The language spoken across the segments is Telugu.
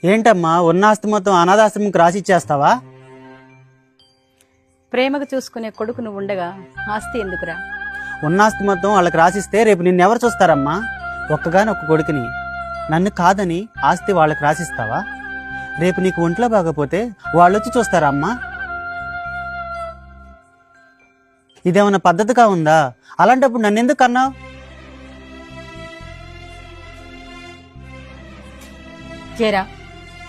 ఏంటమ్మా ఉన్న ఆస్తి మొత్తం అనాథాశ్రమంకి రాసి ఇచ్చేస్తావా? ప్రేమగా చూసుకునే కొడుకు నువ్వు ఉండగా ఆస్తి ఎందుకురా? ఉన్న ఆస్తి మొత్తం వాళ్ళకి రాసిస్తే రేపు నిన్నెవరు చూస్తారమ్మా? ఒక్కగానొక్క కొడుకుని నన్ను కాదని ఆస్తి వాళ్ళకి రాసిస్తావా? రేపు నీకు ఒంట్లో బాగపోతే వాళ్ళు వచ్చి చూస్తారా అమ్మా? ఇదేమన్నా పద్ధతిగా ఉందా? అలాంటప్పుడు నన్ను ఎందుకు అన్నావు? చేరా,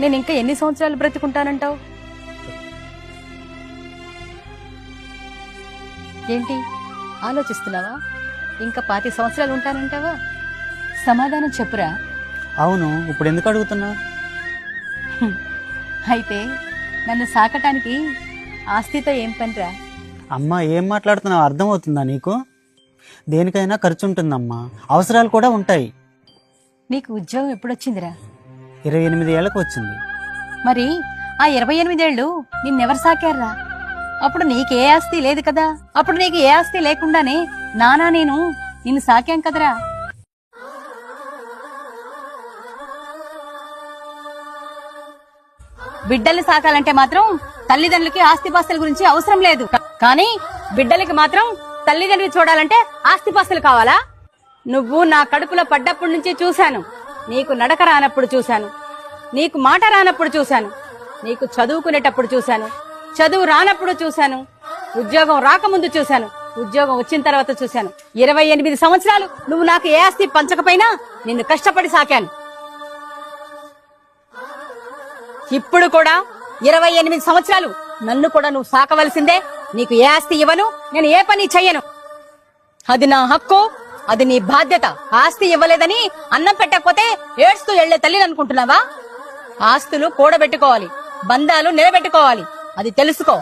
నేను ఇంకా ఎన్ని సంవత్సరాలు బ్రతికుంటానంటావు? ఏంటి ఆలోచిస్తున్నావా? ఇంకా 25 సంవత్సరాలు ఉంటానంటావా? సమాధానం చెప్పురా. అవును, ఇప్పుడు ఎందుకు అడుగుతున్నావు? అయితే నన్ను సాకటానికి ఆస్తితో ఏం పనిరా? అమ్మా, ఏం మాట్లాడుతున్నావు అర్థమవుతుందా నీకు? దేనికైనా ఖర్చు ఉంటుందమ్మా, అవసరాలు కూడా ఉంటాయి. నీకు ఉద్యోగం ఎప్పుడొచ్చిందిరా? 28 ఏళ్ళకు వచ్చింది. మరి ఆ 28 ఏళ్ళు నిన్నెవరు సాకారా? అప్పుడు నీకే ఆస్తి లేదు కదా. అప్పుడు నీకు ఏ ఆస్తి లేకుండానే నానా నేను నిన్ను సాకాం కదరా. బిడ్డల్ని సాకాలంటే మాత్రం తల్లిదండ్రులకి ఆస్తిపాస్తుల గురించి అవసరం లేదు. కానీ బిడ్డలకి మాత్రం తల్లిదండ్రులు చూడాలంటే ఆస్తిపాస్తులు కావాలా? నువ్వు నా కడుపులో పడ్డప్పటి నుంచి చూశాను. నీకు నడక రానప్పుడు చూశాను, నీకు మాట రానప్పుడు చూశాను, నీకు చదువుకునేటప్పుడు చూశాను, చదువు రానప్పుడు చూశాను, ఉద్యోగం రాకముందు చూశాను, ఉద్యోగం వచ్చిన తర్వాత చూశాను. 28 సంవత్సరాలు నువ్వు నాకు ఏ ఆస్తి పంచకపోయినా నిన్ను కష్టపడి సాకాను. ఇప్పుడు కూడా 28 సంవత్సరాలు నన్ను కూడా నువ్వు సాకవలసిందే. నీకు ఏ ఆస్తి ఇవ్వను, నేను ఏ పని చెయ్యను. అది నా హక్కు, అది నీ బాధ్యత. ఆస్తి ఇవ్వలేదని అన్నం పెట్టకపోతే ఏడ్స్తూ వెళ్లే తల్లిని అనుకుంటున్నావా? ఆస్తులు కూడబెట్టుకోవాలి, బంధాలు నిలబెట్టుకోవాలి, అది తెలుసుకో.